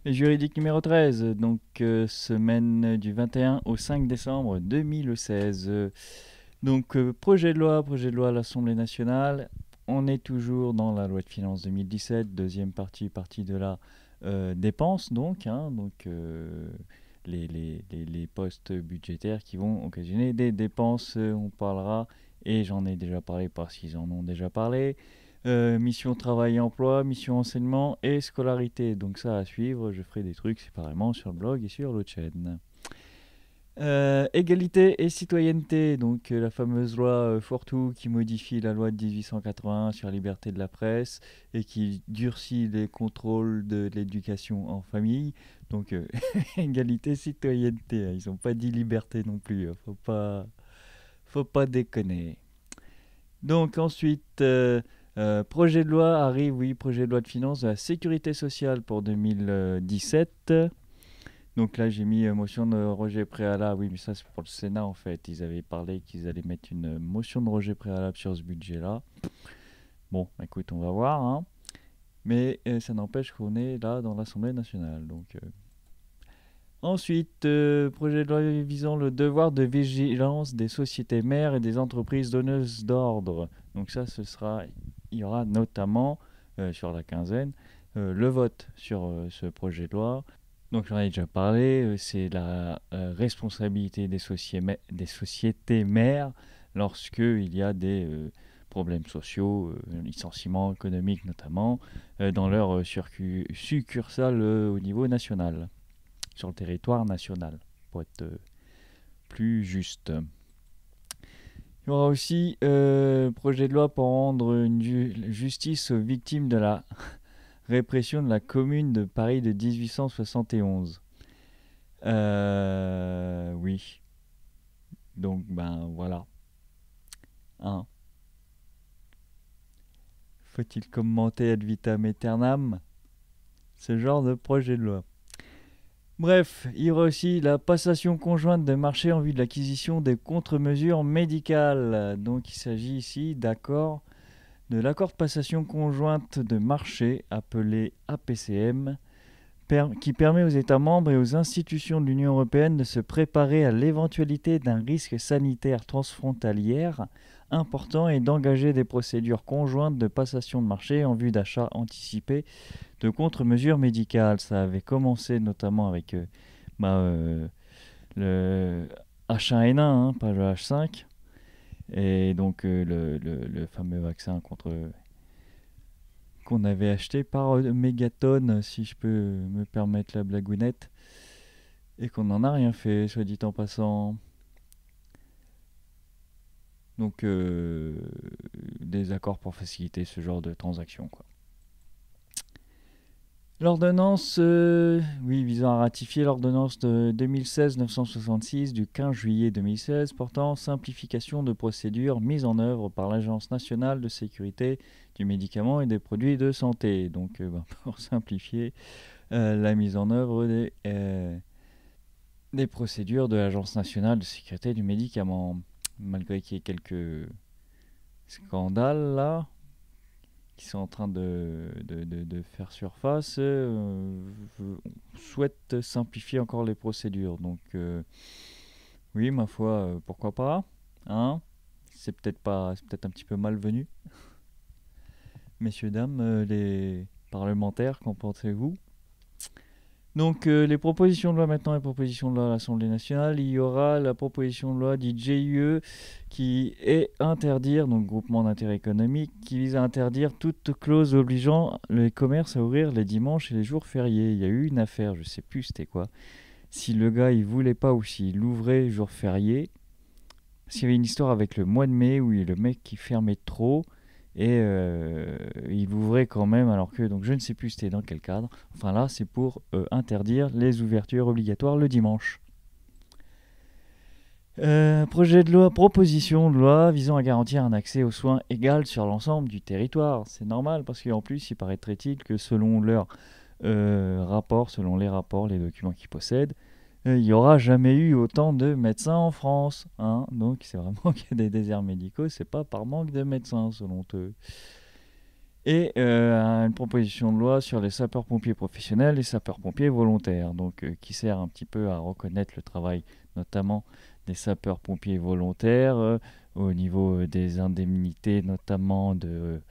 Juridique numéro 13, donc semaine du 21 au 5 décembre 2016. Projet de loi à l'Assemblée nationale. On est toujours dans la loi de finances 2017, deuxième partie de la dépense, les postes budgétaires qui vont occasionner des dépenses. On parlera, et j'en ai déjà parlé parce qu'ils en ont déjà parlé, mission travail et emploi, mission enseignement et scolarité. Donc ça à suivre, je ferai des trucs séparément sur le blog et sur l'autre chaîne. Égalité et citoyenneté, donc la fameuse loi Fortou qui modifie la loi de 1881 sur la liberté de la presse et qui durcit les contrôles de l'éducation en famille. Donc égalité, citoyenneté, hein, ils n'ont pas dit liberté non plus, hein, faut pas déconner. Donc ensuite, projet de loi arrive, oui, projet de loi de finances de la sécurité sociale pour 2017. Donc là, j'ai mis motion de rejet préalable. Oui, mais ça, c'est pour le Sénat, en fait. Ils avaient parlé qu'ils allaient mettre une motion de rejet préalable sur ce budget-là. Bon, écoute, on va voir, hein. Mais ça n'empêche qu'on est là dans l'Assemblée nationale. Ensuite, projet de loi visant le devoir de vigilance des sociétés mères et des entreprises donneuses d'ordre. Donc ça, il y aura notamment, sur la quinzaine, le vote sur ce projet de loi. Donc j'en ai déjà parlé, c'est la responsabilité des sociétés mères lorsqu'il y a des problèmes sociaux, licenciements économiques notamment, dans leur succursale au niveau national, sur le territoire national, pour être plus juste. Il y aura aussi projet de loi pour rendre une justice aux victimes de la répression de la Commune de Paris de 1871. Oui. Donc, ben voilà. Hein. Faut-il commenter ad vitam aeternam ce genre de projet de loi? Bref, il y aura aussi la passation conjointe de marché en vue de l'acquisition des contre-mesures médicales. Donc, il s'agit ici de l'accord de passation conjointe de marché, appelé APCM, qui permet aux États membres et aux institutions de l'Union européenne de se préparer à l'éventualité d'un risque sanitaire transfrontalière important et d'engager des procédures conjointes de passation de marché en vue d'achat anticipé de contre-mesures médicales. Ça avait commencé notamment avec le H1N1, hein, pas le H5, et donc le fameux vaccin qu'on avait acheté par mégatonne, si je peux me permettre la blagounette, et qu'on n'en a rien fait, soit dit en passant. Donc, des accords pour faciliter ce genre de transactions, quoi. L'ordonnance, oui, visant à ratifier l'ordonnance de 2016-966 du 15 juillet 2016 portant simplification de procédures mises en œuvre par l'Agence nationale de sécurité du médicament et des produits de santé. Donc, pour simplifier la mise en œuvre des procédures de l'Agence nationale de sécurité du médicament. Malgré qu'il y ait quelques scandales là, qui sont en train de faire surface, on souhaite simplifier encore les procédures. Donc, oui, ma foi, pourquoi pas, hein. C'est peut-être un petit peu malvenu. Messieurs, dames, les parlementaires, qu'en pensez-vous? Donc, les propositions de loi maintenant, les propositions de loi à l'Assemblée nationale, il y aura la proposition de loi dite GIE qui est interdire, donc groupement d'intérêt économique, qui vise à interdire toute clause obligeant les commerces à ouvrir les dimanches et les jours fériés. Il y a eu une affaire, je sais plus c'était quoi, si le gars il voulait pas ou s'il ouvrait jour férié, parce qu'il y avait une histoire avec le mois de mai où le mec qui fermait trop et il ouvrait quand même alors que, donc je ne sais plus c'était dans quel cadre. Enfin là c'est pour interdire les ouvertures obligatoires le dimanche. Proposition de loi visant à garantir un accès aux soins égal sur l'ensemble du territoire. C'est normal parce qu'en plus il paraîtrait-il que selon leurs rapports, selon les rapports, les documents qu'ils possèdent, il n'y aura jamais eu autant de médecins en France, hein. Donc c'est vraiment qu'il y a des déserts médicaux, c'est pas par manque de médecins selon eux. et une proposition de loi sur les sapeurs-pompiers professionnels et sapeurs-pompiers volontaires, donc qui sert un petit peu à reconnaître le travail notamment des sapeurs-pompiers volontaires au niveau des indemnités, notamment de,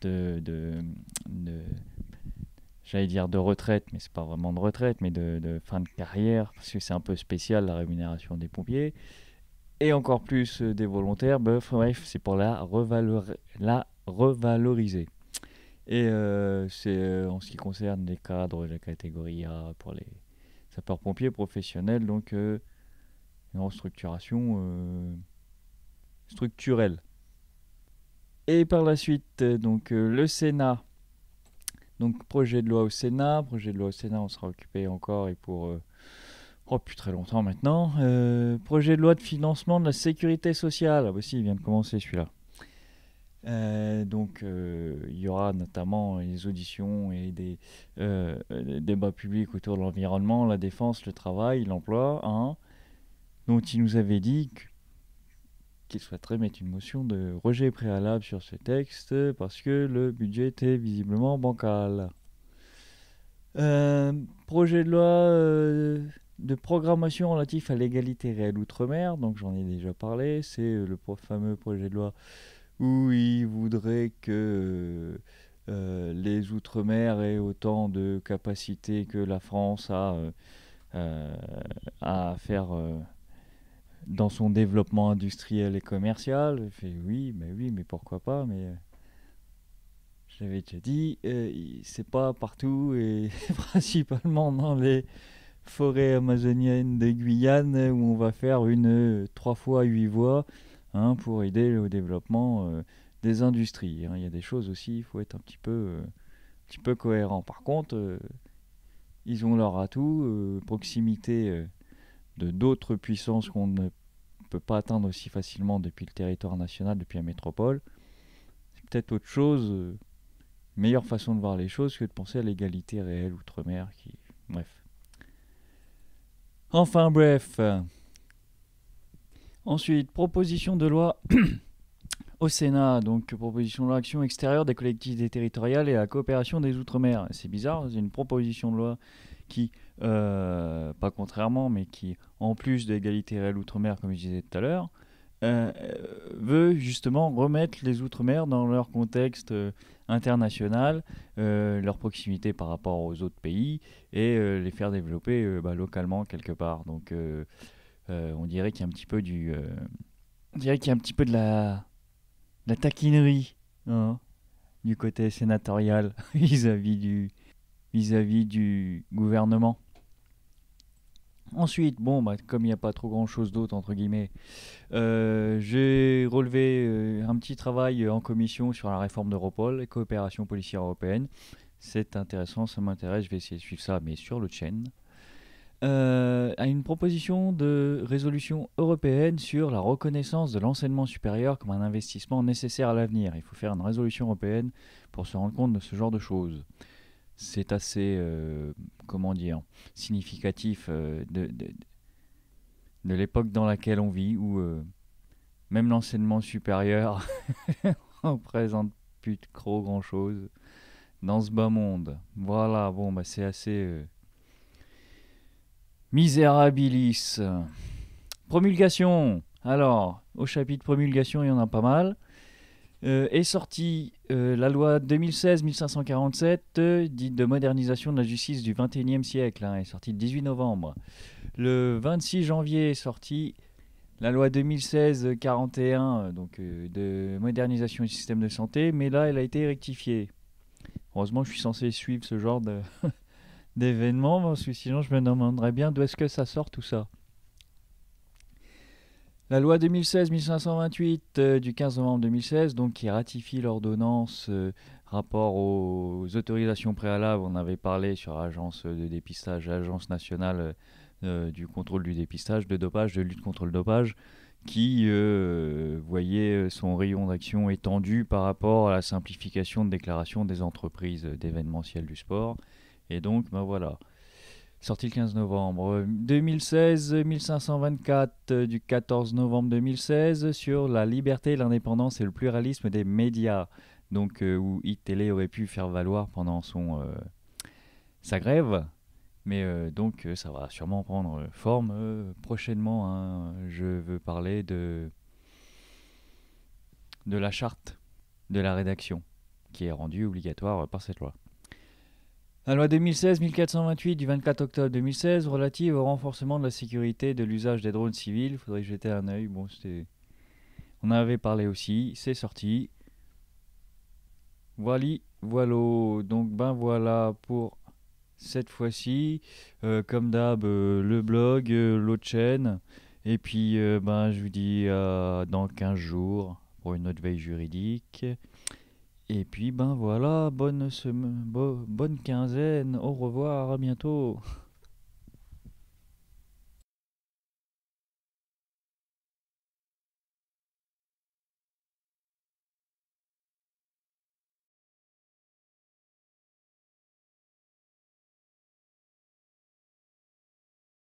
de- de- j'allais dire de retraite, mais c'est pas vraiment de retraite, mais de fin de carrière, parce que c'est un peu spécial la rémunération des pompiers, et encore plus des volontaires. Bref, c'est pour la revaloriser. Et c'est en ce qui concerne les cadres de la catégorie A pour les sapeurs-pompiers professionnels, donc une restructuration structurelle. Et par la suite, le Sénat. Donc projet de loi au Sénat. Projet de loi au Sénat, on sera occupé encore et pour plus très longtemps maintenant. Projet de loi de financement de la sécurité sociale. Ah bah si, il vient de commencer celui-là. Il y aura notamment les auditions et des débats publics autour de l'environnement, la défense, le travail, l'emploi, hein, dont il nous avait dit qu'il souhaiterait mettre une motion de rejet préalable sur ce texte parce que le budget était visiblement bancal. Projet de loi de programmation relatif à l'égalité réelle outre-mer, donc j'en ai déjà parlé, c'est le fameux projet de loi où il voudrait que les outre-mer aient autant de capacité que la France à faire dans son développement industriel et commercial. Je fais oui, mais pourquoi pas, mais je l'avais déjà dit, c'est pas partout et principalement dans les forêts amazoniennes de Guyane où on va faire une 3 fois 8 voies pour aider au développement des industries. Il y a des choses aussi, il faut être un petit peu cohérent. Par contre, ils ont leur atout, proximité de d'autres puissances qu'on ne peut pas atteindre aussi facilement depuis le territoire national, depuis la métropole. C'est peut-être autre chose, meilleure façon de voir les choses que de penser à l'égalité réelle outre-mer. Bref. Enfin bref. Ensuite, proposition de loi au Sénat, donc proposition de loi action extérieure des collectivités territoriales et la coopération des Outre-mer. C'est bizarre, c'est une proposition de loi qui, pas contrairement, mais qui, en plus de l'égalité réelle Outre-mer, comme je disais tout à l'heure, veut justement remettre les Outre-mer dans leur contexte international, leur proximité par rapport aux autres pays et les faire développer localement quelque part. Donc on dirait qu'il y a un petit peu on dirait qu'il y a un petit peu de la taquinerie, hein, du côté sénatorial vis-à-vis du gouvernement. Ensuite, comme il n'y a pas trop grand-chose d'autre, entre guillemets, j'ai relevé un petit travail en commission sur la réforme d'Europol et coopération policière européenne. C'est intéressant, ça m'intéresse, je vais essayer de suivre ça, mais sur le chaîne. À une proposition de résolution européenne sur la reconnaissance de l'enseignement supérieur comme un investissement nécessaire à l'avenir. Il faut faire une résolution européenne pour se rendre compte de ce genre de choses. C'est assez, significatif de l'époque dans laquelle on vit, où même l'enseignement supérieur ne représente plus trop grand-chose dans ce bas monde. Voilà, c'est assez misérabilis. Promulgation. Alors, au chapitre promulgation, il y en a pas mal. Est sortie la loi 2016-1547, dite de modernisation de la justice du XXIe siècle, est sortie le 18 novembre. Le 26 janvier est sortie la loi 2016-41, de modernisation du système de santé, mais là, elle a été rectifiée. Heureusement, je suis censé suivre ce genre d'événements, parce que sinon, je me demanderais bien d'où est-ce que ça sort tout ça. La loi 2016-1528 du 15 novembre 2016, donc, qui ratifie l'ordonnance rapport aux autorisations préalables. On avait parlé sur l'agence de dépistage, l'agence nationale du contrôle du dépistage, de dopage, de lutte contre le dopage, qui voyait son rayon d'action étendu par rapport à la simplification de déclaration des entreprises d'événementiel du sport. Et donc, voilà. Sorti le 15 novembre. 2016-1524 du 14 novembre 2016 sur la liberté, l'indépendance et le pluralisme des médias. donc où iTélé aurait pu faire valoir pendant sa grève. Mais donc ça va sûrement prendre forme prochainement, hein. Je veux parler de la charte de la rédaction qui est rendue obligatoire par cette loi. La loi 2016-1428 du 24 octobre 2016 relative au renforcement de la sécurité de l'usage des drones civils. Il faudrait jeter un œil. Bon, on en avait parlé aussi, c'est sorti. Voilà. Donc voilà pour cette fois-ci. Comme d'hab, le blog, l'autre chaîne. Et puis je vous dis dans 15 jours pour une autre veille juridique. Et puis voilà, bonne quinzaine, au revoir, à bientôt.